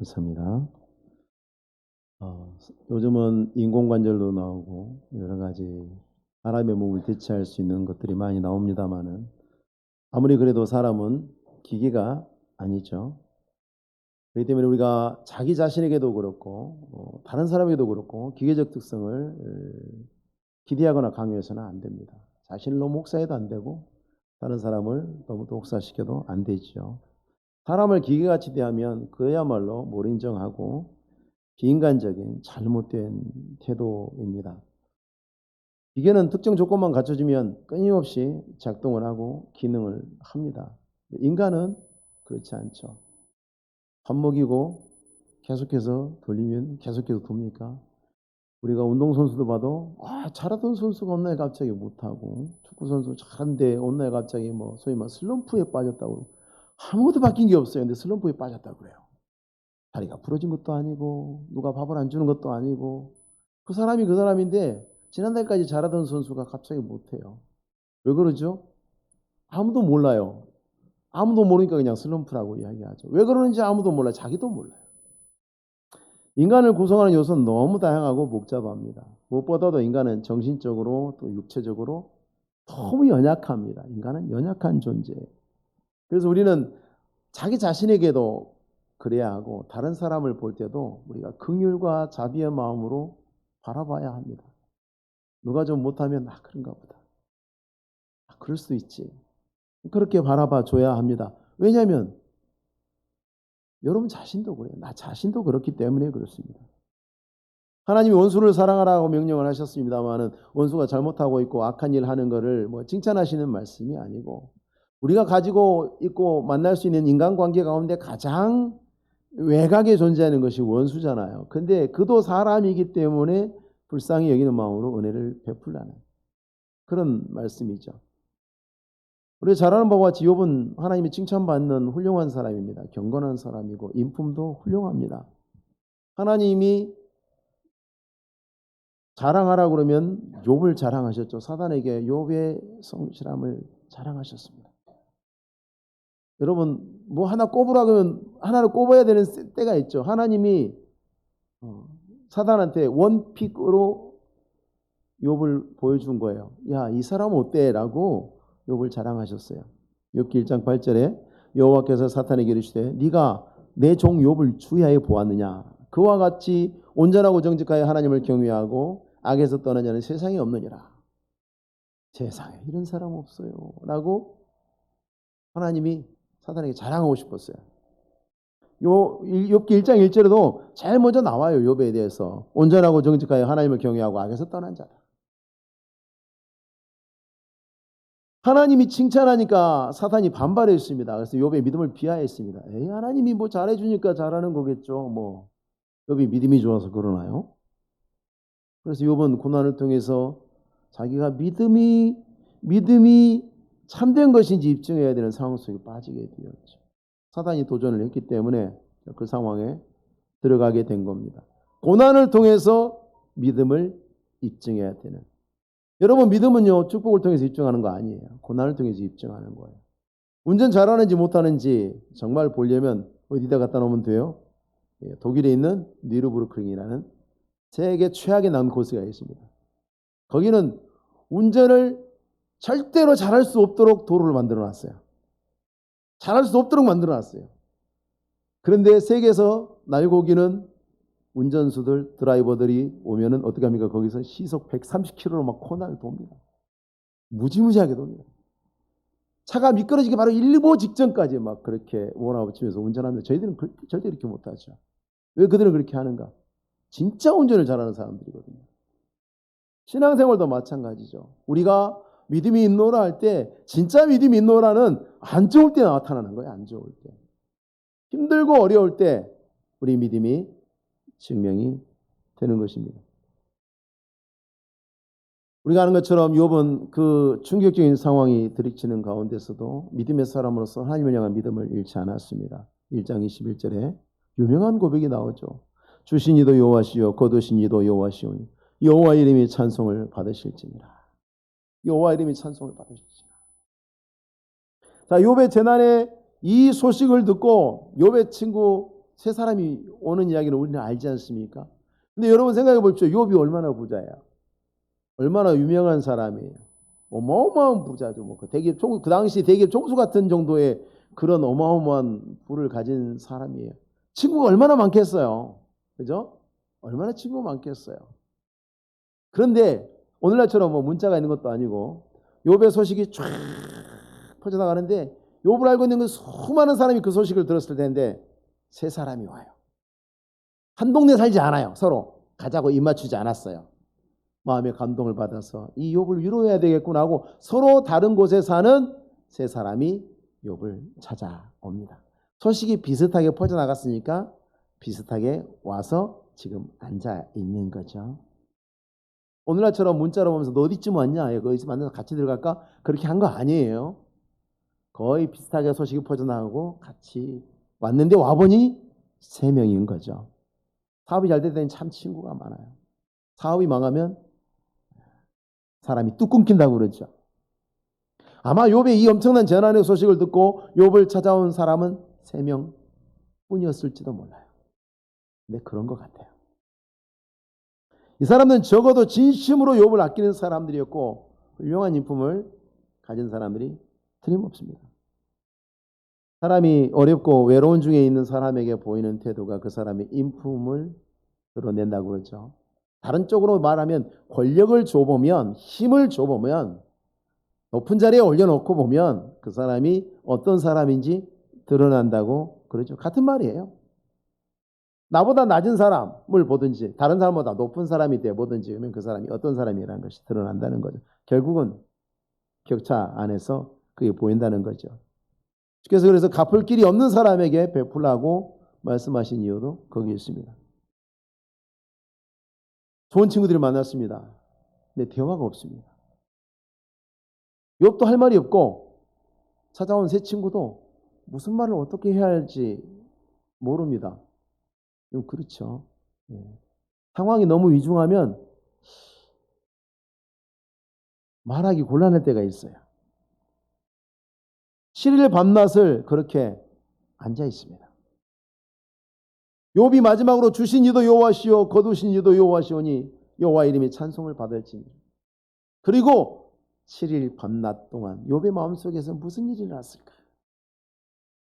감사합니다. 요즘은 인공관절도 나오고 여러 가지 사람의 몸을 대체할 수 있는 것들이 많이 나옵니다만은 아무리 그래도 사람은 기계가 아니죠. 그렇기 때문에 우리가 자기 자신에게도 그렇고 다른 사람에게도 그렇고 기계적 특성을 기대하거나 강요해서는 안 됩니다. 자신을 너무 혹사해도 안 되고 다른 사람을 너무 혹사시켜도 안 되죠. 사람을 기계같이 대하면 그야말로 못 인정하고 비인간적인 잘못된 태도입니다. 기계는 특정 조건만 갖춰지면 끊임없이 작동을 하고 기능을 합니다. 인간은 그렇지 않죠. 밥 먹이고 계속해서 돌리면 계속해서 돕니까? 우리가 운동선수도 봐도 잘하던 선수가 어느 날 갑자기 못하고 축구선수 잘하는데 어느 날 갑자기 소위 슬럼프에 빠졌다고 아무것도 바뀐 게 없어요. 근데 슬럼프에 빠졌다고 그래요. 다리가 부러진 것도 아니고 누가 밥을 안 주는 것도 아니고 그 사람이 그 사람인데 지난달까지 잘하던 선수가 갑자기 못해요. 왜 그러죠? 아무도 몰라요. 아무도 모르니까 그냥 슬럼프라고 이야기하죠. 왜 그러는지 아무도 몰라요. 자기도 몰라요. 인간을 구성하는 요소는 너무 다양하고 복잡합니다. 무엇보다도 인간은 정신적으로 또 육체적으로 너무 연약합니다. 인간은 연약한 존재예요. 그래서 우리는 자기 자신에게도 그래야 하고 다른 사람을 볼 때도 우리가 긍휼과 자비의 마음으로 바라봐야 합니다. 누가 좀 못하면 그런가 보다. 그럴 수 있지. 그렇게 바라봐 줘야 합니다. 왜냐하면 여러분 자신도 그래요. 나 자신도 그렇기 때문에 그렇습니다. 하나님이 원수를 사랑하라고 명령을 하셨습니다만은 원수가 잘못하고 있고 악한 일 하는 것을 칭찬하시는 말씀이 아니고 우리가 가지고 있고 만날 수 있는 인간관계 가운데 가장 외곽에 존재하는 것이 원수잖아요. 근데 그도 사람이기 때문에 불쌍히 여기는 마음으로 은혜를 베풀라는 그런 말씀이죠. 우리가 잘 아는 바와 같이 욥은 하나님이 칭찬받는 훌륭한 사람입니다. 경건한 사람이고 인품도 훌륭합니다. 하나님이 자랑하라고 그러면 욥을 자랑하셨죠. 사단에게 욥의 성실함을 자랑하셨습니다. 여러분 하나 꼽으라 그러면 하나를 꼽아야 되는 때가 있죠. 하나님이 사단한테 원픽으로 욥을 보여준 거예요. 야, 이 사람 어때? 라고 욥을 자랑하셨어요. 욥기 1장 8절에 여호와께서 사탄에게 이르시되 네가 내 종 욥을 주야에 보았느냐? 그와 같이 온전하고 정직하여 하나님을 경외하고 악에서 떠난 자는 세상에 없느니라. 세상에 이런 사람 없어요. 라고 하나님이 사탄에게 자랑하고 싶었어요. 욥기 1장 1절에도 제일 먼저 나와요. 욥에 대해서. 온전하고 정직하여 하나님을 경외하고 악에서 떠난 자다. 하나님이 칭찬하니까 사탄이 반발했습니다. 그래서 욥의 믿음을 비하했습니다. 하나님이 잘해주니까 잘하는 거겠죠. 욥이 믿음이 좋아서 그러나요? 그래서 욥은 고난을 통해서 자기가 믿음이 참된 것인지 입증해야 되는 상황 속에 빠지게 되었죠. 사단이 도전을 했기 때문에 그 상황에 들어가게 된 겁니다. 고난을 통해서 믿음을 입증해야 되는. 여러분 믿음은요 축복을 통해서 입증하는 거 아니에요. 고난을 통해서 입증하는 거예요. 운전 잘하는지 못하는지 정말 보려면 어디다 갖다 놓으면 돼요? 독일에 있는 니르부르크링이라는 세계 최악의 난코스가 있습니다. 거기는 운전을 절대로 잘할 수 없도록 도로를 만들어놨어요. 잘할 수 없도록 만들어놨어요. 그런데 세계에서 날고기는 운전수들, 드라이버들이 오면은 어떻게 합니까? 거기서 시속 130km로 막 코너를 돕니다. 무지무지하게 돕니다. 차가 미끄러지기 바로 일보 직전까지 막 그렇게 몰아붙이면서 운전합니다. 저희들은 절대 이렇게 못하죠. 왜 그들은 그렇게 하는가? 진짜 운전을 잘하는 사람들이거든요. 신앙생활도 마찬가지죠. 우리가 믿음이 있노라 할 때 진짜 믿음이 있노라는 안 좋을 때 나타나는 거예요. 안 좋을 때. 힘들고 어려울 때 우리 믿음이 증명이 되는 것입니다. 우리가 아는 것처럼 욥은 그 충격적인 상황이 들이치는 가운데서도 믿음의 사람으로서 하나님을 향한 믿음을 잃지 않았습니다. 1장 21절에 유명한 고백이 나오죠. 주신 이도 여호와시요 거두신 이도 여호와시오니 여호와 이름이 찬송을 받으실지니라. 여호와 이름이 찬송을 받으실지니라. 자, 욥의 재난의 이 소식을 듣고 욥의 친구 세 사람이 오는 이야기는 우리는 알지 않습니까? 근데 여러분 생각해 보십시오. 욥이 얼마나 부자야. 얼마나 유명한 사람이에요. 어마어마한 부자죠. 뭐 그 당시 대기업 총수 같은 정도의 그런 어마어마한 부를 가진 사람이에요. 친구가 얼마나 많겠어요. 그죠? 얼마나 친구가 많겠어요. 그런데 오늘날처럼 뭐 문자가 있는 것도 아니고 욥의 소식이 쫙 퍼져나가는데 욥을 알고 있는 그 수많은 사람이 그 소식을 들었을 텐데 세 사람이 와요. 한 동네 살지 않아요. 서로 가자고 입 맞추지 않았어요. 마음의 감동을 받아서 이 욥을 위로해야 되겠구나 하고 서로 다른 곳에 사는 세 사람이 욥을 찾아옵니다. 소식이 비슷하게 퍼져나갔으니까 비슷하게 와서 지금 앉아 있는 거죠. 오늘날처럼 문자로 보면서 너 어디쯤 왔냐? 거기서 만나서 같이 들어갈까? 그렇게 한 거 아니에요. 거의 비슷하게 소식이 퍼져나가고 같이 왔는데 와보니 세 명인 거죠. 사업이 잘 되더니 참 친구가 많아요. 사업이 망하면 사람이 뚝 끊긴다고 그러죠. 아마 욥의 이 엄청난 재난의 소식을 듣고 욥을 찾아온 사람은 3명 뿐이었을지도 몰라요. 근데 그런 것 같아요. 이 사람들은 적어도 진심으로 욥을 아끼는 사람들이었고 훌륭한 인품을 가진 사람들이 틀림없습니다. 사람이 어렵고 외로운 중에 있는 사람에게 보이는 태도가 그 사람의 인품을 드러낸다고 그러죠. 다른 쪽으로 말하면 권력을 줘보면, 힘을 줘보면, 높은 자리에 올려놓고 보면 그 사람이 어떤 사람인지 드러난다고 그러죠. 같은 말이에요. 나보다 낮은 사람을 보든지 다른 사람보다 높은 사람이 돼 보든지 그러면 그 사람이 어떤 사람이라는 것이 드러난다는 거죠. 결국은 격차 안에서 그게 보인다는 거죠. 그래서 갚을 길이 없는 사람에게 베풀라고 말씀하신 이유도 거기에 있습니다. 좋은 친구들을 만났습니다. 근데 대화가 없습니다. 욥도 할 말이 없고 찾아온 새 친구도 무슨 말을 어떻게 해야 할지 모릅니다. 그렇죠. 상황이 너무 위중하면 말하기 곤란할 때가 있어요. 7일 밤낮을 그렇게 앉아 있습니다. 욥이 마지막으로 주신 이도 여호와시오 거두신 이도 여호와시오니 여호와 이름이 찬송을 받을지니. 그리고 7일 밤낮 동안 욥의 마음속에서 무슨 일이 났을까?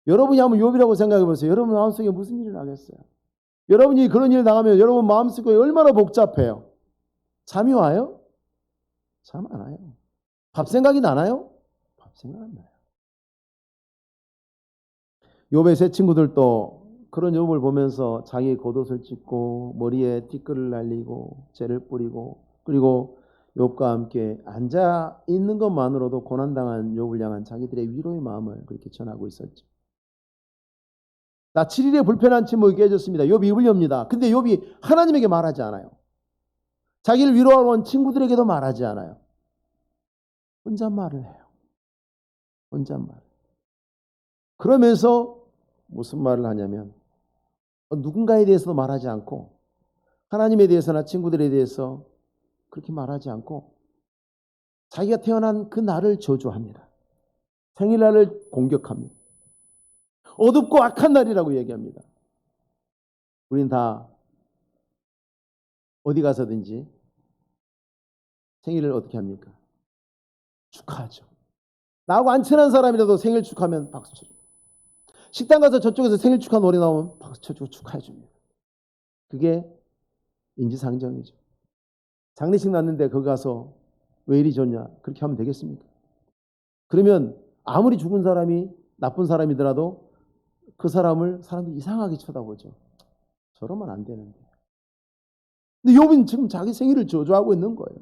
여러분이 한번 욥이라고 생각해 보세요. 여러분 마음속에 무슨 일이 나겠어요? 여러분이 그런 일 당하면 여러분 마음속에 얼마나 복잡해요. 잠이 와요? 잠 안 와요. 밥 생각이 나나요? 밥 생각 안 나요. 욥의 세 친구들도 그런 욥을 보면서 자기 겉옷을 찢고 머리에 티끌을 날리고 재를 뿌리고 그리고 욥과 함께 앉아 있는 것만으로도 고난당한 욥을 향한 자기들의 위로의 마음을 그렇게 전하고 있었죠. 나 7일에 불편한 침묵이 깨졌습니다. 욥이 입을 엽니다. 근데 욥이 하나님에게 말하지 않아요. 자기를 위로하러 온 친구들에게도 말하지 않아요. 혼잣말을 해요. 혼잣말. 그러면서 무슨 말을 하냐면 누군가에 대해서도 말하지 않고 하나님에 대해서나 친구들에 대해서 그렇게 말하지 않고 자기가 태어난 그 날을 저주합니다. 생일날을 공격합니다. 어둡고 악한 날이라고 얘기합니다. 우린 다 어디 가서든지 생일을 어떻게 합니까? 축하하죠. 나하고 안 친한 사람이라도 생일 축하하면 박수 쳐줍니다. 식당 가서 저쪽에서 생일 축하 노래 나오면 박수 쳐주고 축하해 줍니다. 그게 인지상정이죠. 장례식 났는데 거기 가서 왜 이리 좋냐 그렇게 하면 되겠습니까? 그러면 아무리 죽은 사람이 나쁜 사람이더라도 그 사람을 사람들이 이상하게 쳐다보죠. 저러면 안 되는데. 근데 욥은 지금 자기 생일을 저주하고 있는 거예요.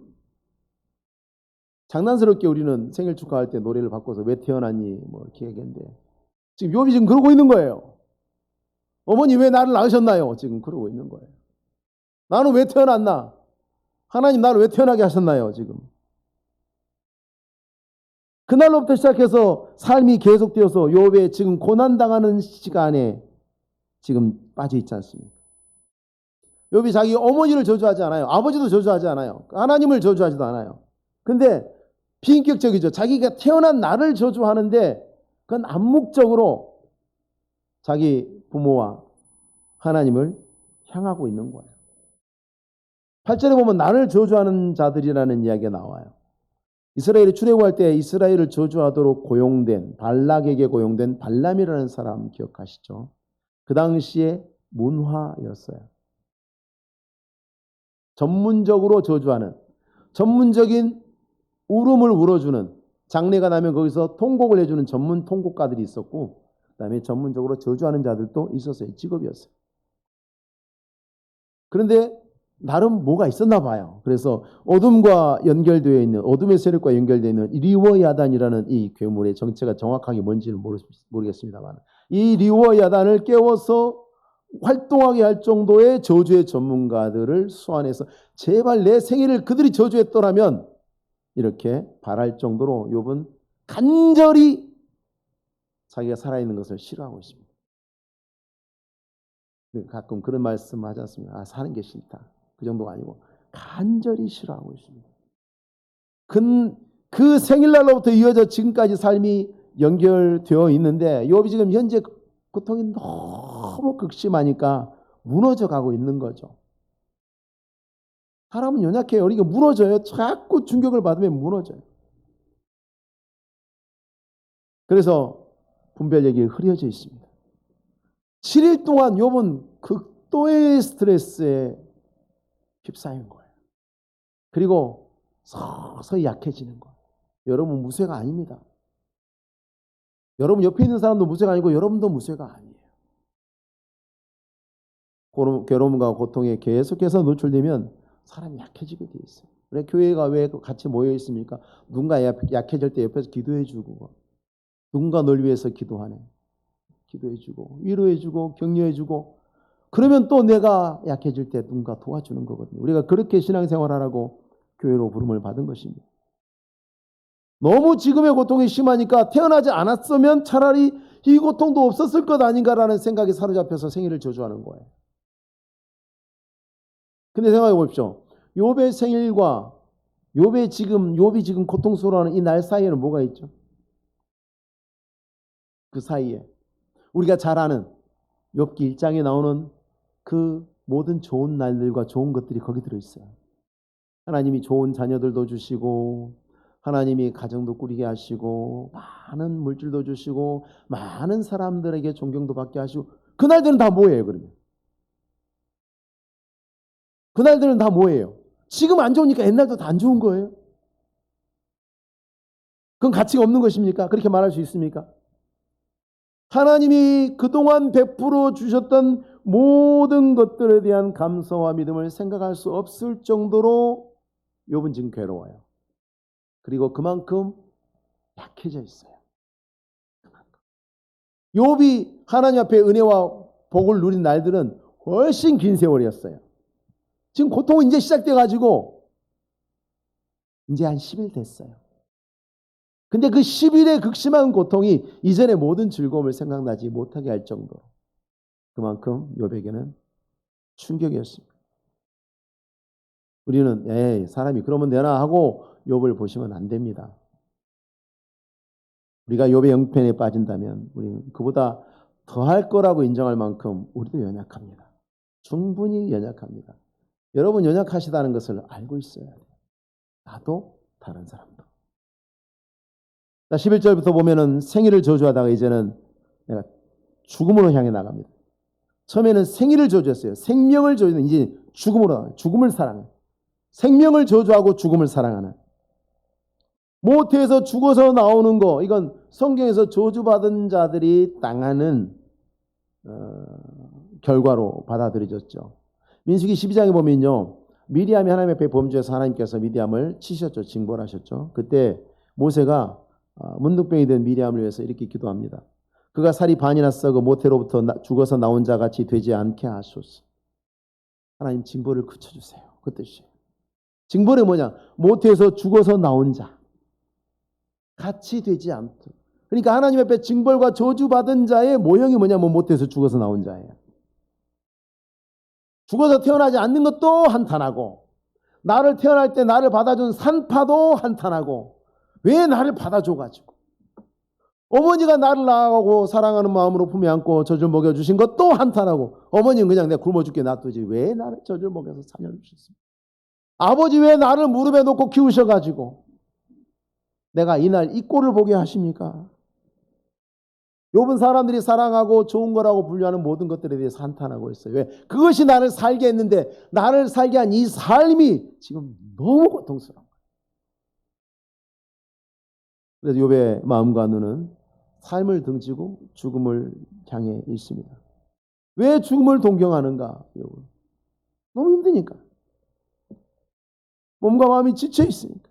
장난스럽게 우리는 생일 축하할 때 노래를 바꿔서 왜 태어났니 뭐 이렇게 얘기했는데 지금 욥이 지금 그러고 있는 거예요. 어머니 왜 나를 낳으셨나요? 지금 그러고 있는 거예요. 나는 왜 태어났나? 하나님 나를 왜 태어나게 하셨나요? 지금. 그날로부터 시작해서 삶이 계속되어서 욥의 지금 고난당하는 시간에 지금 빠져 있지 않습니까? 욥이 자기 어머니를 저주하지 않아요. 아버지도 저주하지 않아요. 하나님을 저주하지도 않아요. 근데 비인격적이죠. 자기가 태어난 나를 저주하는데 그건 암묵적으로 자기 부모와 하나님을 향하고 있는 거예요. 8절에 보면 나를 저주하는 자들이라는 이야기가 나와요. 이스라엘이 출애굽할 때 이스라엘을 저주하도록 고용된, 발락에게 고용된 발람이라는 사람 기억하시죠? 그 당시에 문화였어요. 전문적으로 저주하는, 전문적인 울음을 울어주는, 장례가 나면 거기서 통곡을 해주는 전문 통곡가들이 있었고, 그 다음에 전문적으로 저주하는 자들도 있었어요. 직업이었어요. 그런데 나름 뭐가 있었나 봐요. 그래서 어둠과 연결되어 있는, 어둠의 세력과 연결되어 있는 리워야단이라는 이 괴물의 정체가 정확하게 뭔지는 모르겠습니다만, 이 리워야단을 깨워서 활동하게 할 정도의 저주의 전문가들을 소환해서 제발 내 생일을 그들이 저주했더라면 이렇게 바랄 정도로 욥은 간절히 자기가 살아있는 것을 싫어하고 있습니다. 가끔 그런 말씀 하지 않습니까? 사는 게 싫다. 그 정도가 아니고 간절히 싫어하고 있습니다. 그 생일날로부터 이어져 지금까지 삶이 연결되어 있는데 욥이 지금 현재 고통이 너무 극심하니까 무너져 가고 있는 거죠. 사람은 연약해요. 그러니까 무너져요. 자꾸 충격을 받으면 무너져요. 그래서 분별력이 흐려져 있습니다. 7일 동안 욥은 극도의 스트레스에 휩싸인 거예요. 그리고 서서히 약해지는 거예요. 여러분 무쇠가 아닙니다. 여러분 옆에 있는 사람도 무쇠가 아니고 여러분도 무쇠가 아니에요. 괴로움과 고통에 계속해서 노출되면 사람이 약해지게 돼 있어요. 그래 교회가 왜 같이 모여 있습니까? 누군가 약해질 때 옆에서 기도해주고, 누군가 널 위해서 기도하네. 기도해주고 위로해주고 격려해주고, 그러면 또 내가 약해질 때 누군가 도와주는 거거든요. 우리가 그렇게 신앙생활하라고 교회로 부름을 받은 것입니다. 너무 지금의 고통이 심하니까 태어나지 않았으면 차라리 이 고통도 없었을 것 아닌가라는 생각에 사로잡혀서 생일을 저주하는 거예요. 근데 생각해 보십시오. 욥의 생일과 욥이 지금 고통스러워하는 이 날 사이에는 뭐가 있죠? 그 사이에 우리가 잘 아는 욥기 1장에 나오는 그 모든 좋은 날들과 좋은 것들이 거기 들어있어요. 하나님이 좋은 자녀들도 주시고, 하나님이 가정도 꾸리게 하시고, 많은 물질도 주시고, 많은 사람들에게 존경도 받게 하시고, 그날들은 다 뭐예요, 그러면? 그날들은 다 뭐예요? 지금 안 좋으니까 옛날도 다 안 좋은 거예요? 그건 가치가 없는 것입니까? 그렇게 말할 수 있습니까? 하나님이 그동안 베풀어 주셨던 모든 것들에 대한 감사와 믿음을 생각할 수 없을 정도로 욥은 지금 괴로워요. 그리고 그만큼 약해져 있어요. 욥이 하나님 앞에 은혜와 복을 누린 날들은 훨씬 긴 세월이었어요. 지금 고통은 이제 시작돼가지고 이제 한 10일 됐어요. 근데 그 10일의 극심한 고통이 이전의 모든 즐거움을 생각나지 못하게 할 정도로 그만큼 욥에게는 충격이었습니다. 우리는 사람이 그러면 되나 하고 욥을 보시면 안 됩니다. 우리가 욥의 형편에 빠진다면 우리는 그보다 더할 거라고 인정할 만큼 우리도 연약합니다. 충분히 연약합니다. 여러분 연약하시다는 것을 알고 있어야 돼요. 나도 다른 사람도. 자, 11절부터 보면은 생일을 저주하다가 이제는 내가 죽음으로 향해 나갑니다. 처음에는 생일을 저주했어요. 생명을 저주는 이제 죽음을 사랑해. 생명을 저주하고 죽음을 사랑하는. 모태에서 죽어서 나오는 거, 이건 성경에서 저주받은 자들이 당하는 결과로 받아들여졌죠. 민수기 12장에 보면요, 미디암이 하나님 앞에 범죄해서 하나님께서 미디암을 치셨죠. 징벌하셨죠. 그때 모세가 문둥병이 된 미디암을 위해서 이렇게 기도합니다. 그가 살이 반이나 썩어 모태로부터 죽어서 나온 자 같이 되지 않게 하소서. 하나님 징벌을 그쳐주세요. 그 뜻이에요. 징벌이 뭐냐? 모태에서 죽어서 나온 자 같이 되지 않도록. 그러니까 하나님 앞에 징벌과 저주받은 자의 모형이 뭐냐면 모태에서 죽어서 나온 자예요. 죽어서 태어나지 않는 것도 한탄하고, 나를 태어날 때 나를 받아준 산파도 한탄하고, 왜 나를 받아줘가지고 어머니가 나를 낳아가고 사랑하는 마음으로 품에 안고 젖을 먹여주신 것 또 한탄하고, 어머니는 그냥 내가 굶어 죽게 놔두지 왜 나를 젖을 먹여서 살려주셨습니까? 아버지 왜 나를 무릎에 놓고 키우셔가지고 내가 이날 이 꼴을 보게 하십니까? 욥은 사람들이 사랑하고 좋은 거라고 분류하는 모든 것들에 대해서 한탄하고 있어요. 왜? 그것이 나를 살게 했는데 나를 살게 한 이 삶이 지금 너무 고통스러운 거예요. 그래서 욥의 마음과 눈은 삶을 등지고 죽음을 향해 있습니다. 왜 죽음을 동경하는가? 욥은 너무 힘드니까. 몸과 마음이 지쳐 있으니까.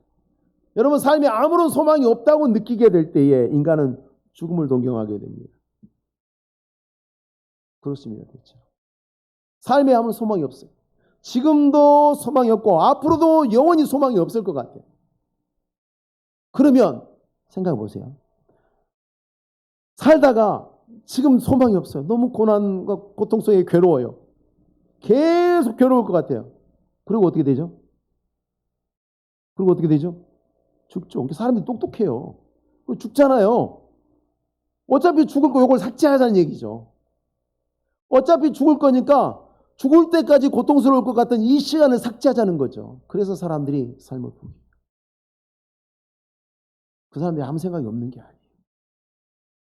여러분, 삶에 아무런 소망이 없다고 느끼게 될 때에 인간은 죽음을 동경하게 됩니다. 그렇습니다. 그렇죠. 삶에 아무런 소망이 없어요. 지금도 소망이 없고 앞으로도 영원히 소망이 없을 것 같아요. 그러면 생각해 보세요. 살다가 지금 소망이 없어요. 너무 고난과 고통 속에 괴로워요. 계속 괴로울 것 같아요. 그리고 어떻게 되죠? 죽죠. 사람들이 똑똑해요. 죽잖아요. 어차피 죽을 거 이걸 삭제하자는 얘기죠. 어차피 죽을 거니까 죽을 때까지 고통스러울 것 같은 이 시간을 삭제하자는 거죠. 그래서 사람들이 삶을 포기해요. 그 사람들이 아무 생각이 없는 게 아니에요.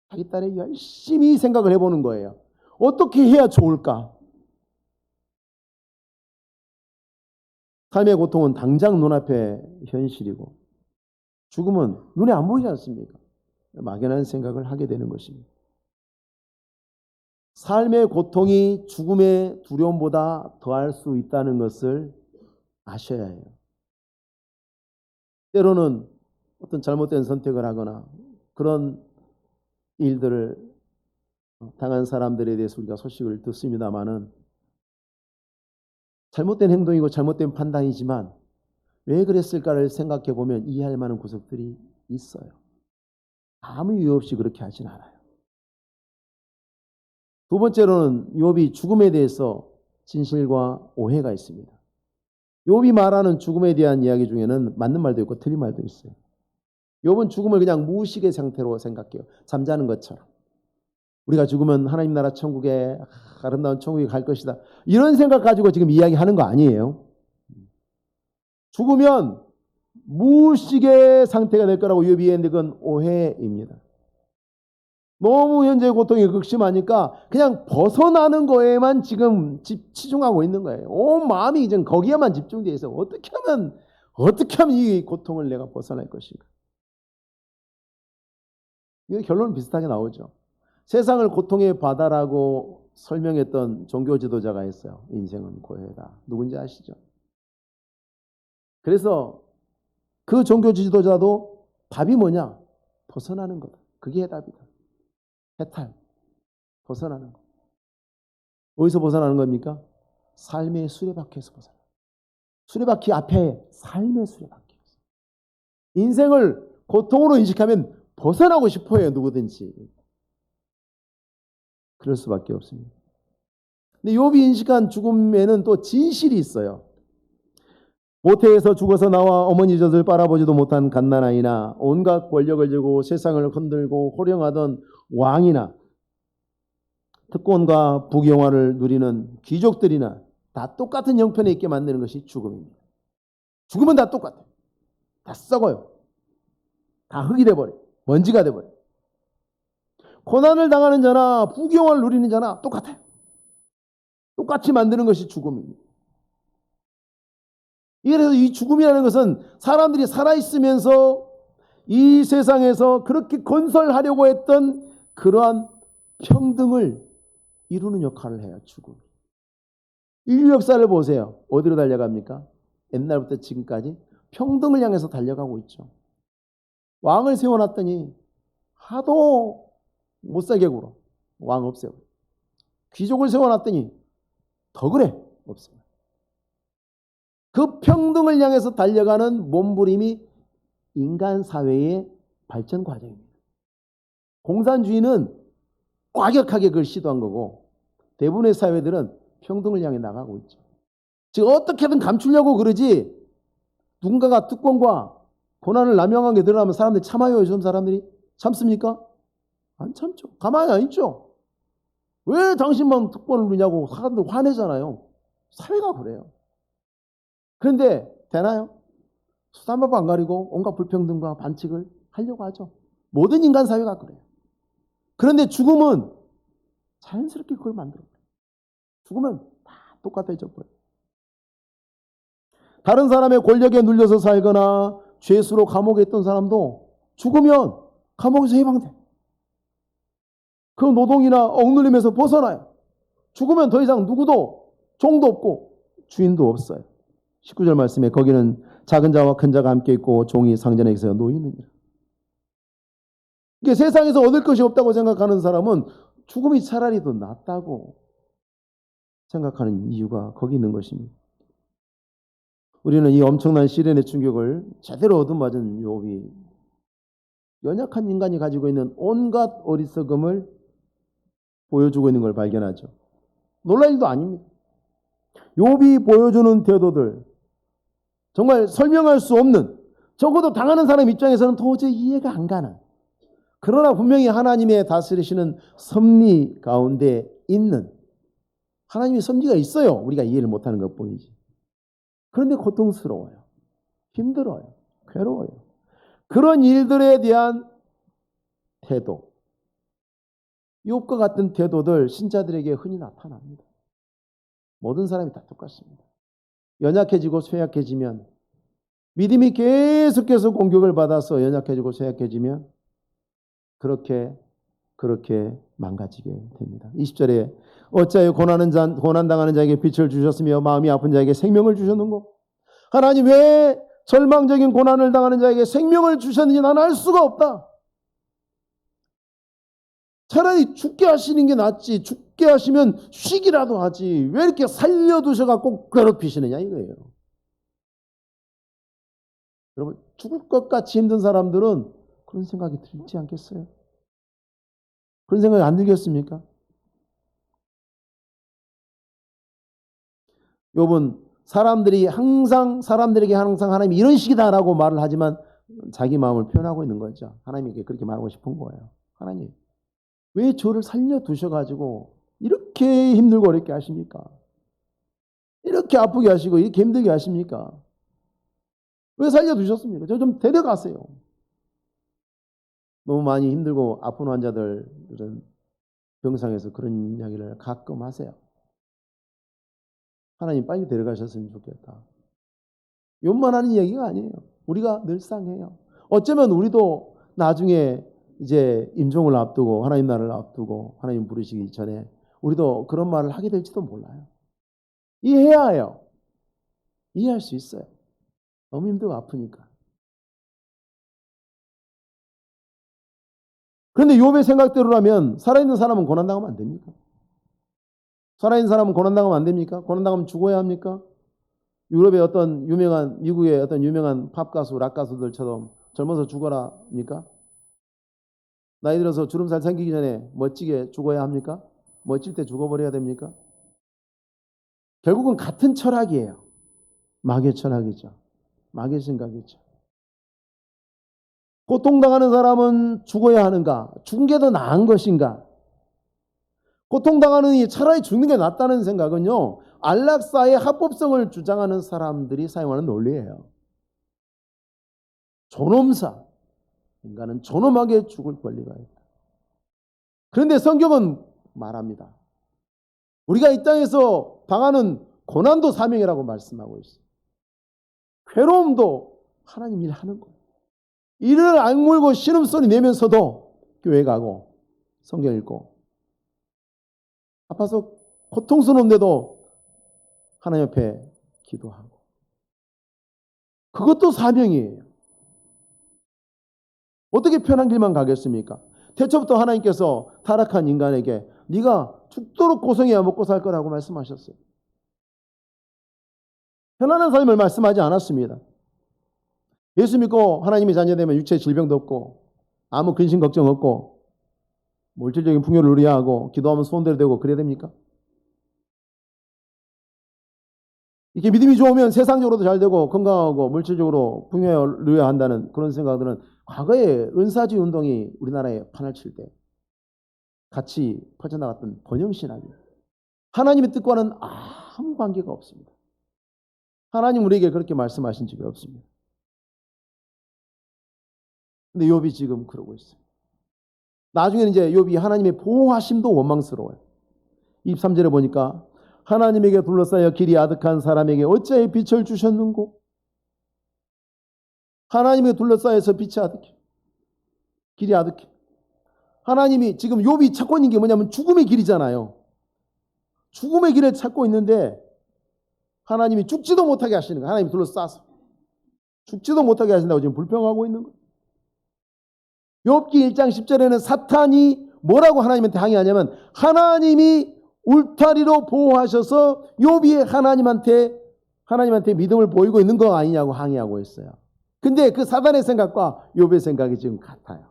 자기 딸에 열심히 생각을 해보는 거예요. 어떻게 해야 좋을까? 삶의 고통은 당장 눈앞에 현실이고 죽음은 눈에 안 보이지 않습니까? 막연한 생각을 하게 되는 것입니다. 삶의 고통이 죽음의 두려움보다 더할 수 있다는 것을 아셔야 해요. 때로는 어떤 잘못된 선택을 하거나 그런 일들을 당한 사람들에 대해서 우리가 소식을 듣습니다마는 잘못된 행동이고 잘못된 판단이지만 왜 그랬을까를 생각해 보면 이해할 만한 구석들이 있어요. 아무 이유 없이 그렇게 하진 않아요. 두 번째로는 욥이 죽음에 대해서 진실과 오해가 있습니다. 욥이 말하는 죽음에 대한 이야기 중에는 맞는 말도 있고 틀린 말도 있어요. 욥은 죽음을 그냥 무의식의 상태로 생각해요. 잠자는 것처럼. 우리가 죽으면 하나님 나라 천국에 아름다운 천국에 갈 것이다. 이런 생각 가지고 지금 이야기하는 거 아니에요. 죽으면 무의식의 상태가 될 거라고 욥이 했는데 그건 오해입니다. 너무 현재 고통이 극심하니까 그냥 벗어나는 거에만 지금 치중하고 있는 거예요. 온 마음이 이제 거기에만 집중되어 있어. 어떻게 하면 이 고통을 내가 벗어날 것인가? 이게 결론은 비슷하게 나오죠. 세상을 고통의 바다라고 설명했던 종교 지도자가 있어요. 인생은 고해다. 누군지 아시죠? 그래서 그 종교 지도자도 답이 뭐냐? 벗어나는 거다. 그게 답이다. 해탈. 벗어나는 거. 어디서 벗어나는 겁니까? 삶의 수레바퀴에서 벗어나는 거예요. 수레바퀴 앞에 삶의 수레바퀴에서. 인생을 고통으로 인식하면 벗어나고 싶어요. 누구든지. 그럴 수밖에 없습니다. 근데 욥이 인식한 죽음에는 또 진실이 있어요. 모태에서 죽어서 나와 어머니 젖을 빨아보지도 못한 갓난아이나 온갖 권력을 쥐고 세상을 흔들고 호령하던 왕이나 특권과 부귀영화를 누리는 귀족들이나 다 똑같은 형편에 있게 만드는 것이 죽음입니다. 죽음은 다 똑같아요. 다 썩어요. 다 흙이 돼버려요. 먼지가 돼버려요. 고난을 당하는 자나 부귀영화를 누리는 자나 똑같아요. 똑같이 만드는 것이 죽음입니다. 그래서 이 죽음이라는 것은 사람들이 살아있으면서 이 세상에서 그렇게 건설하려고 했던 그러한 평등을 이루는 역할을 해요. 죽음. 인류 역사를 보세요. 어디로 달려갑니까? 옛날부터 지금까지 평등을 향해서 달려가고 있죠. 왕을 세워놨더니 하도 못살게 굴어. 왕 없애고. 귀족을 세워놨더니 더 그래. 없어요. 그 평등을 향해서 달려가는 몸부림이 인간 사회의 발전 과정입니다. 공산주의는 과격하게 그걸 시도한 거고 대부분의 사회들은 평등을 향해 나가고 있죠. 지금 어떻게든 감추려고 그러지 누군가가 특권과 고난을 남용한 게 드러나면 사람들이 참아요. 요즘 사람들이 참습니까? 안 참죠. 가만히 안 있죠. 왜 당신만 특권을 누리냐고 사람들 화내잖아요. 사회가 그래요. 그런데 되나요? 수단법 안 가리고 온갖 불평등과 반칙을 하려고 하죠. 모든 인간 사회가 그래요. 그런데 죽음은 자연스럽게 그걸 만들어요. 죽으면 다 똑같아져 버려요. 다른 사람의 권력에 눌려서 살거나 죄수로 감옥에 있던 사람도 죽으면 감옥에서 해방돼. 그 노동이나 억눌림에서 벗어나요. 죽으면 더 이상 누구도 종도 없고 주인도 없어요. 19절 말씀에 거기는 작은 자와 큰 자가 함께 있고 종이 상전에 있어 놓이느니라. 이게 세상에서 얻을 것이 없다고 생각하는 사람은 죽음이 차라리 더 낫다고 생각하는 이유가 거기 있는 것입니다. 우리는 이 엄청난 시련의 충격을 제대로 얻어맞은 욥이 연약한 인간이 가지고 있는 온갖 어리석음을 보여주고 있는 걸 발견하죠. 놀랄 일도 아닙니다. 욥이 보여주는 태도들, 정말 설명할 수 없는, 적어도 당하는 사람 입장에서는 도저히 이해가 안 가는, 그러나 분명히 하나님의 다스리시는 섭리 가운데 있는, 하나님의 섭리가 있어요. 우리가 이해를 못하는 것 뿐이지. 그런데 고통스러워요. 힘들어요. 괴로워요. 그런 일들에 대한 태도, 욥과 같은 태도들 신자들에게 흔히 나타납니다. 모든 사람이 다 똑같습니다. 연약해지고 쇠약해지면, 믿음이 계속해서 공격을 받아서 연약해지고 쇠약해지면 그렇게 망가지게 됩니다. 20절에 어찌하여 고난당하는 자에게 빛을 주셨으며 마음이 아픈 자에게 생명을 주셨는고? 하나님 왜 절망적인 고난을 당하는 자에게 생명을 주셨는지 나는 알 수가 없다. 차라리 죽게 하시는 게 낫지. 죽게 하시면 쉬기라도 하지. 왜 이렇게 살려두셔갖고 괴롭히시느냐 이거예요. 여러분, 죽을 것 같이 힘든 사람들은 그런 생각이 들지 않겠어요? 그런 생각이 안 들겠습니까? 욥은 사람들에게 항상 하나님이 이런 식이다라고 말을 하지만 자기 마음을 표현하고 있는 거죠. 하나님에게 그렇게 말하고 싶은 거예요. 하나님, 왜 저를 살려두셔가지고 이렇게 힘들고 어렵게 하십니까? 이렇게 아프게 하시고 이렇게 힘들게 하십니까? 왜 살려두셨습니까? 저 좀 데려가세요. 너무 많이 힘들고 아픈 환자들은 병상에서 그런 이야기를 가끔 하세요. 하나님 빨리 데려가셨으면 좋겠다. 욥만 하는 이야기가 아니에요. 우리가 늘상 해요. 어쩌면 우리도 나중에 이제 임종을 앞두고 하나님 나라를 앞두고 하나님 부르시기 전에 우리도 그런 말을 하게 될지도 몰라요. 이해해야 해요. 이해할 수 있어요. 너무 힘들고 아프니까. 그런데 욥의 생각대로라면 살아있는 사람은 고난당하면 안 됩니까? 살아있는 사람은 고난당하면 안 됩니까? 고난당하면 죽어야 합니까? 유럽의 미국의 어떤 유명한 팝 가수, 락 가수들처럼 젊어서 죽어라 합니까? 나이 들어서 주름살 생기기 전에 멋지게 죽어야 합니까? 멋질 때 죽어버려야 됩니까? 결국은 같은 철학이에요. 마귀의 철학이죠. 마귀의 생각이죠. 고통당하는 사람은 죽어야 하는가? 죽은 게 더 나은 것인가? 고통당하는 이 차라리 죽는 게 낫다는 생각은요, 안락사의 합법성을 주장하는 사람들이 사용하는 논리예요. 존엄사. 인간은 존엄하게 죽을 권리가 있다. 그런데 성경은 말합니다. 우리가 이 땅에서 당하는 고난도 사명이라고 말씀하고 있어요. 괴로움도 하나님 일 하는 거예요. 이를 악물고 신음소리 내면서도 교회 가고 성경 읽고 아파서 고통스러운데도 하나님 옆에 기도하고, 그것도 사명이에요. 어떻게 편한 길만 가겠습니까? 태초부터 하나님께서 타락한 인간에게 네가 죽도록 고생해야 먹고 살 거라고 말씀하셨어요. 편안한 삶을 말씀하지 않았습니다. 예수 믿고 하나님의 자녀 되면 육체의 질병도 없고 아무 근심 걱정 없고 물질적인 풍요를 누려야 하고 기도하면 소원대로 되고 그래야 됩니까? 이렇게 믿음이 좋으면 세상적으로도 잘 되고 건강하고 물질적으로 풍요를 누려야 한다는 그런 생각들은 과거에 은사주의 운동이 우리나라에 판을 칠 때 같이 퍼져나갔던 번영신학이에요. 하나님의 뜻과는 아무 관계가 없습니다. 하나님 우리에게 그렇게 말씀하신 적이 없습니다. 근데 욥이 지금 그러고 있어요. 나중에는 이제 욥이 하나님의 보호하심도 원망스러워요. 23절에 보니까 하나님에게 둘러싸여 길이 아득한 사람에게 어찌하여 빛을 주셨는고? 하나님에게 둘러싸여서 빛이 아득해. 길이 아득해. 하나님이 지금 욥이 찾고 있는 게 뭐냐면 죽음의 길이잖아요. 죽음의 길을 찾고 있는데 하나님이 죽지도 못하게 하시는 거예요. 하나님이 둘러싸서 죽지도 못하게 하신다고 지금 불평하고 있는 거예요. 욥기 1장 10절에는 사탄이 뭐라고 하나님한테 항의하냐면 하나님이 울타리로 보호하셔서 욥이 하나님한테 믿음을 보이고 있는 거 아니냐고 항의하고 있어요. 근데 그 사단의 생각과 욥의 생각이 지금 같아요.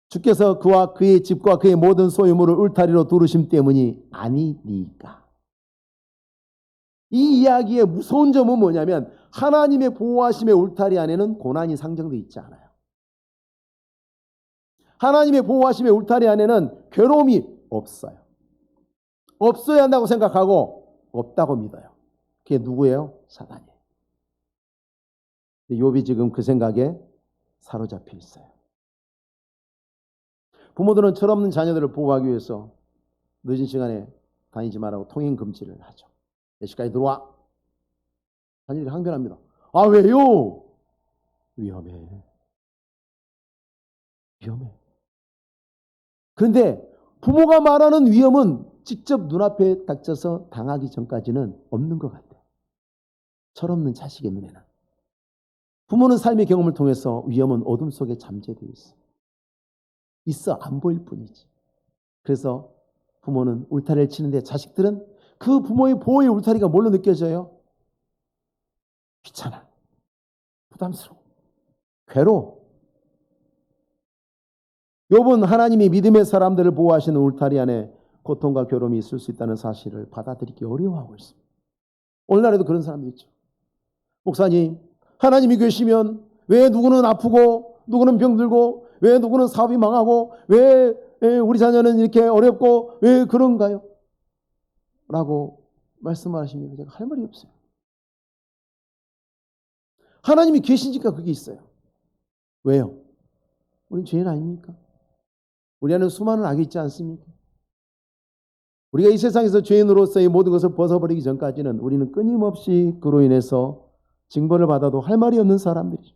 주께서 그와 그의 집과 그의 모든 소유물을 울타리로 두르심 때문이 아니니까. 이 이야기의 무서운 점은 뭐냐면 하나님의 보호하심의 울타리 안에는 고난이 상정되어 있지 않아요. 하나님의 보호하심의 울타리 안에는 괴로움이 없어요. 없어야 한다고 생각하고 없다고 믿어요. 그게 누구예요? 사단이에요. 욥이 지금 그 생각에 사로잡혀 있어요. 부모들은 철없는 자녀들을 보호하기 위해서 늦은 시간에 다니지 말라고 통행 금지를 하죠. 몇 시까지 들어와? 자녀들이 항변합니다. 아, 왜요? 위험해. 그런데 부모가 말하는 위험은 직접 눈앞에 닥쳐서 당하기 전까지는 없는 것 같아요. 철없는 자식의 눈에는. 부모는 삶의 경험을 통해서 위험은 어둠 속에 잠재되어 있어 안 보일 뿐이지. 그래서 부모는 울타리를 치는데 자식들은 그 부모의 보호의 울타리가 뭘로 느껴져요? 귀찮아, 부담스러워, 괴로워. 욥은 하나님이 믿음의 사람들을 보호하시는 울타리 안에 고통과 괴로움이 있을 수 있다는 사실을 받아들이기 어려워하고 있습니다. 오늘날에도 그런 사람들이 있죠. 목사님, 하나님이 계시면 왜 누구는 아프고 누구는 병들고 왜 누구는 사업이 망하고 왜 우리 자녀는 이렇게 어렵고 왜 그런가요? 라고 말씀하시면 제가 할 말이 없어요. 하나님이 계시니까 그게 있어요. 왜요? 우리는 죄인 아닙니까? 우리 안에 수많은 악이 있지 않습니까? 우리가 이 세상에서 죄인으로서의 모든 것을 벗어버리기 전까지는 우리는 끊임없이 그로 인해서 징벌을 받아도 할 말이 없는 사람들이죠.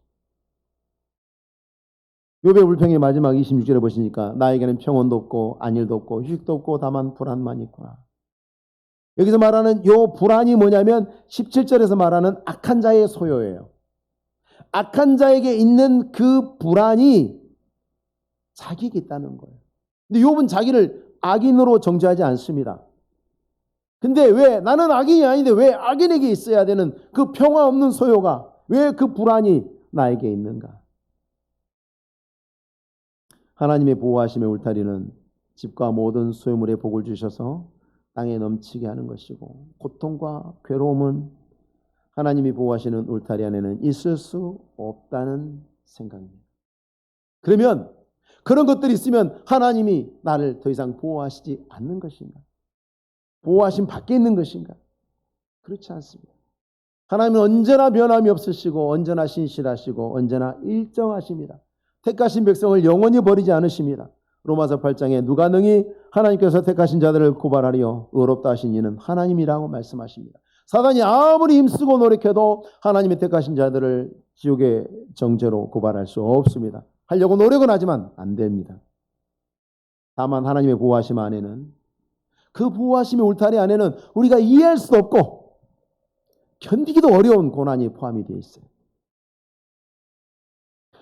욥의 불평의 마지막 26절에 보시니까 나에게는 평온도 없고 안일도 없고 휴식도 없고 다만 불안만 있구나. 여기서 말하는 요 불안이 뭐냐면 17절에서 말하는 악한 자의 소요예요. 악한 자에게 있는 그 불안이 자기에게 있다는 거예요. 근데 욥은 자기를 악인으로 정죄하지 않습니다. 근데 왜 나는 악인이 아닌데 왜 악인에게 있어야 되는 그 평화 없는 소요가 왜 그 불안이 나에게 있는가? 하나님의 보호하심의 울타리는 집과 모든 소유물에 복을 주셔서 땅에 넘치게 하는 것이고 고통과 괴로움은 하나님이 보호하시는 울타리 안에는 있을 수 없다는 생각입니다. 그러면 그런 것들이 있으면 하나님이 나를 더 이상 보호하시지 않는 것인가? 보호하심 밖에 있는 것인가? 그렇지 않습니다. 하나님은 언제나 변함이 없으시고 언제나 신실하시고 언제나 일정하십니다. 택하신 백성을 영원히 버리지 않으십니다. 로마서 8장에 누가 능히 하나님께서 택하신 자들을 고발하리요 의롭다 하신 이는 하나님이라고 말씀하십니다. 사단이 아무리 힘쓰고 노력해도 하나님의 택하신 자들을 지옥의 정죄로 고발할 수 없습니다. 하려고 노력은 하지만 안 됩니다. 다만 하나님의 보호하심 안에는 그 보호하심의 울타리 안에는 우리가 이해할 수도 없고 견디기도 어려운 고난이 포함이 되어 있어요.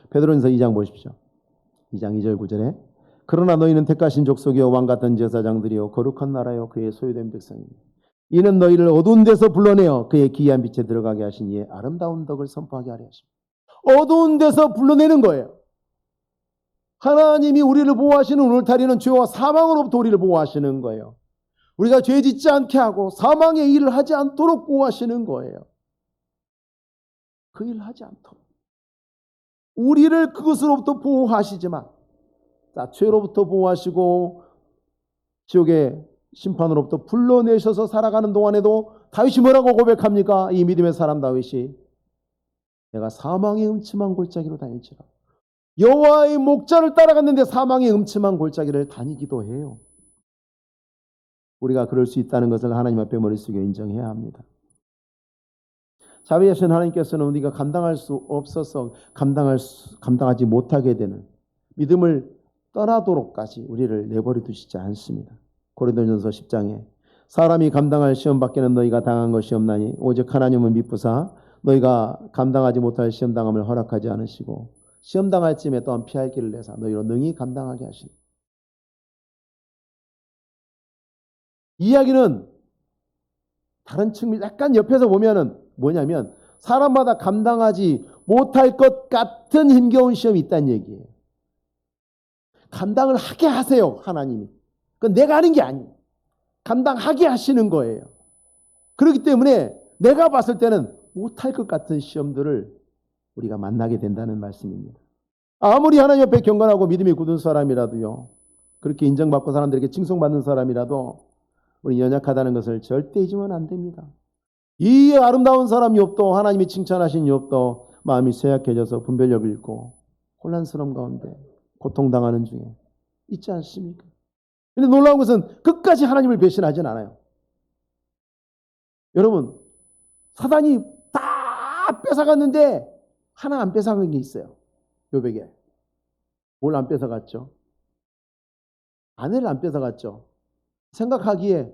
베드로전서 2장 보십시오. 2장 2절 9절에 그러나 너희는 택하신 족속이요 왕같은 제사장들이요 거룩한 나라요 그의 소유된 백성입니다. 이는 너희를 어두운 데서 불러내어 그의 기이한 빛에 들어가게 하신 이의 아름다운 덕을 선포하게 하려 하십니다. 어두운 데서 불러내는 거예요. 하나님이 우리를 보호하시는 울타리는 죄와 사망으로부터 우리를 보호하시는 거예요. 우리가 죄 짓지 않게 하고 사망의 일을 하지 않도록 보호하시는 거예요. 그 일을 하지 않도록. 우리를 그것으로부터 보호하시지만 자, 죄로부터 보호하시고 지옥의 심판으로부터 불러내셔서 살아가는 동안에도 다윗이 뭐라고 고백합니까? 이 믿음의 사람 다윗이 내가 사망의 음침한 골짜기로 다닐지라. 여호와의 목자를 따라갔는데 사망의 음침한 골짜기를 다니기도 해요. 우리가 그럴 수 있다는 것을 하나님 앞에 머릿속에 인정해야 합니다. 자비하신 하나님께서는 우리가 감당할 수 없어서 감당하지 못하게 되는 믿음을 떠나도록까지 우리를 내버려 두시지 않습니다. 고린도전서 10장에 사람이 감당할 시험 밖에는 너희가 당한 것이 없나니 오직 하나님은 미쁘사 너희가 감당하지 못할 시험 당함을 허락하지 않으시고 시험 당할 쯤에 또한 피할 길을 내사 너희로 능히 감당하게 하시니. 이야기는 다른 측면 약간 옆에서 보면은 뭐냐면 사람마다 감당하지 못할 것 같은 힘겨운 시험이 있다는 얘기예요. 감당을 하게 하세요, 하나님이. 그건 내가 하는 게 아니에요. 감당하게 하시는 거예요. 그렇기 때문에 내가 봤을 때는 못할 것 같은 시험들을 우리가 만나게 된다는 말씀입니다. 아무리 하나님 앞에 경건하고 믿음이 굳은 사람이라도요, 그렇게 인정받고 사람들에게 칭송받는 사람이라도 우리 연약하다는 것을 절대 잊으면 안 됩니다. 이 아름다운 사람 욥도 하나님이 칭찬하신 욥도 마음이 쇠약해져서 분별력을 잃고 혼란스러움 가운데 고통당하는 중에 있지 않습니까? 그런데 놀라운 것은 끝까지 하나님을 배신하진 않아요. 여러분, 사단이 다 뺏어갔는데 하나 안 뺏어간 게 있어요. 욥에게. 뭘 안 뺏어갔죠? 아내를 안 뺏어갔죠. 생각하기에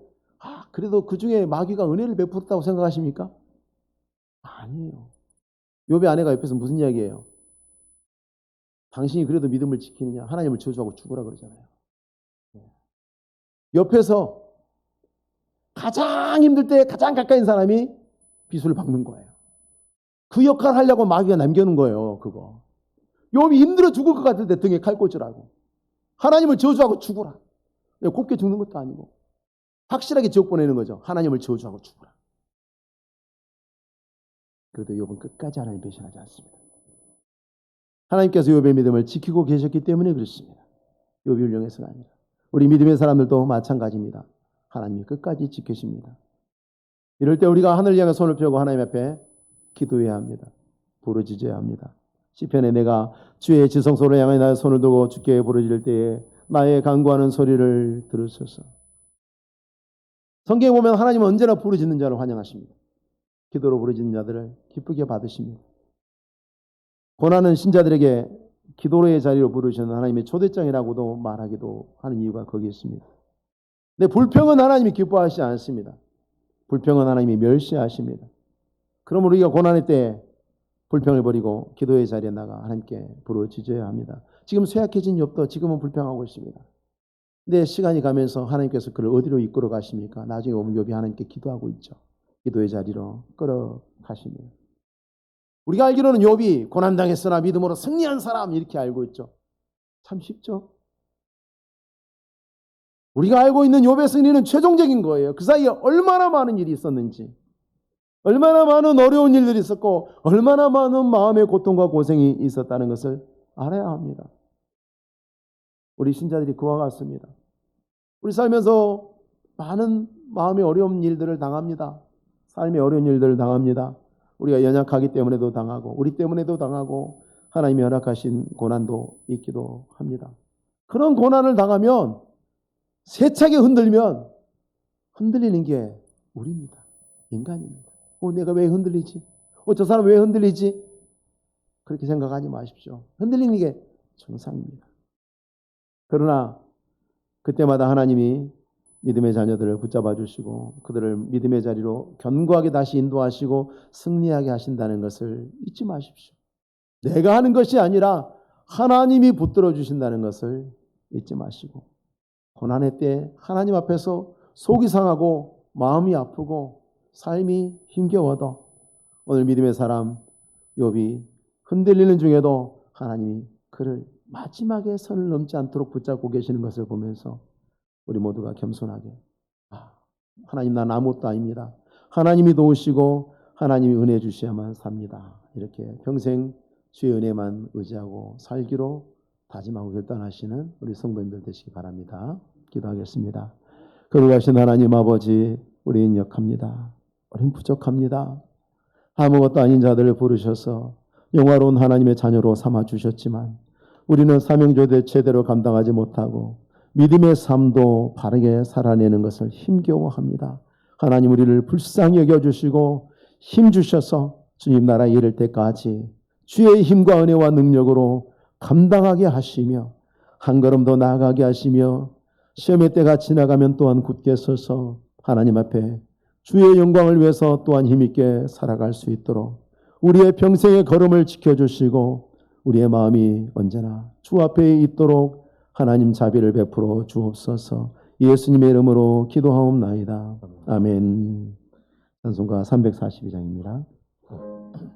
그래도 그 중에 마귀가 은혜를 베풀었다고 생각하십니까? 아니에요. 욥의 아내가 옆에서 무슨 이야기예요? 당신이 그래도 믿음을 지키느냐? 하나님을 저주하고 죽으라 그러잖아요. 옆에서 가장 힘들 때 가장 가까이 있는 사람이 비수를 박는 거예요. 그 역할을 하려고 마귀가 남겨놓은 거예요. 그거. 욥이 힘들어 죽을 것 같을 때 등에 칼 꽂으라고. 하나님을 저주하고 죽으라. 곱게 죽는 것도 아니고 확실하게 지옥 보내는 거죠. 하나님을 저주하고 죽으라. 그래도 욥은 끝까지 하나님 배신하지 않습니다. 하나님께서 욥의 믿음을 지키고 계셨기 때문에 그렇습니다. 욥이 훌륭해서가 아니라 우리 믿음의 사람들도 마찬가지입니다. 하나님이 끝까지 지키십니다. 이럴 때 우리가 하늘 향해 손을 펴고 하나님 앞에 기도해야 합니다. 부르짖어야 합니다. 시편에 내가 주의 지성소를 향해 나의 손을 두고 주께 부르짖을 때에 나의 간구하는 소리를 들으소서. 성경에 보면 하나님은 언제나 부르짖는 자를 환영하십니다. 기도로 부르짖는 자들을 기쁘게 받으십니다. 고난은 신자들에게 기도로의 자리로 부르시는 하나님의 초대장이라고도 말하기도 하는 이유가 거기에 있습니다. 근데 불평은 하나님이 기뻐하시지 않습니다. 불평은 하나님이 멸시하십니다. 그러므로 우리가 고난의 때 불평을 버리고 기도의 자리에 나가 하나님께 부르짖어야 합니다. 지금 쇠약해진 욥도 지금은 불평하고 있습니다. 근데 시간이 가면서 하나님께서 그를 어디로 이끌어 가십니까? 나중에 보면 욥이 하나님께 기도하고 있죠. 기도의 자리로 끌어가십니다. 우리가 알기로는 욥이 고난당했으나 믿음으로 승리한 사람 이렇게 알고 있죠. 참 쉽죠. 우리가 알고 있는 욥의 승리는 최종적인 거예요. 그 사이에 얼마나 많은 일이 있었는지, 얼마나 많은 어려운 일들이 있었고 얼마나 많은 마음의 고통과 고생이 있었다는 것을 알아야 합니다. 우리 신자들이 그와 같습니다. 우리 살면서 많은 마음의 어려운 일들을 당합니다. 삶의 어려운 일들을 당합니다. 우리가 연약하기 때문에도 당하고 우리 때문에도 당하고 하나님이 허락하신 고난도 있기도 합니다. 그런 고난을 당하면 세차게 흔들면 흔들리는 게 우리입니다. 인간입니다. 내가 왜 흔들리지? 저 사람 왜 흔들리지? 그렇게 생각하지 마십시오. 흔들리는 게 정상입니다. 그러나 그때마다 하나님이 믿음의 자녀들을 붙잡아 주시고 그들을 믿음의 자리로 견고하게 다시 인도하시고 승리하게 하신다는 것을 잊지 마십시오. 내가 하는 것이 아니라 하나님이 붙들어 주신다는 것을 잊지 마시고 고난의 때 하나님 앞에서 속이 상하고 마음이 아프고 삶이 힘겨워도 오늘 믿음의 사람 욥이 흔들리는 중에도 하나님이 그를 마지막에 선을 넘지 않도록 붙잡고 계시는 것을 보면서 우리 모두가 겸손하게 하나님 난 아무것도 아닙니다. 하나님이 도우시고 하나님이 은혜 주셔야만 삽니다. 이렇게 평생 주의 은혜만 의지하고 살기로 다짐하고 결단하시는 우리 성도님들 되시기 바랍니다. 기도하겠습니다. 거룩하신 하나님 아버지, 우리는 역합니다. 우리는 부족합니다. 아무것도 아닌 자들을 부르셔서 영화로운 하나님의 자녀로 삼아주셨지만 우리는 사명조대 제대로 감당하지 못하고 믿음의 삶도 바르게 살아내는 것을 힘겨워합니다. 하나님, 우리를 불쌍히 여겨주시고 힘주셔서 주님 나라에 이를 때까지 주의 힘과 은혜와 능력으로 감당하게 하시며 한 걸음 더 나아가게 하시며 시험의 때가 지나가면 또한 굳게 서서 하나님 앞에 주의 영광을 위해서 또한 힘있게 살아갈 수 있도록 우리의 평생의 걸음을 지켜주시고 우리의 마음이 언제나 주 앞에 있도록 하나님 자비를 베풀어 주옵소서. 예수님의 이름으로 기도하옵나이다. 아멘. 찬송가 342장입니다.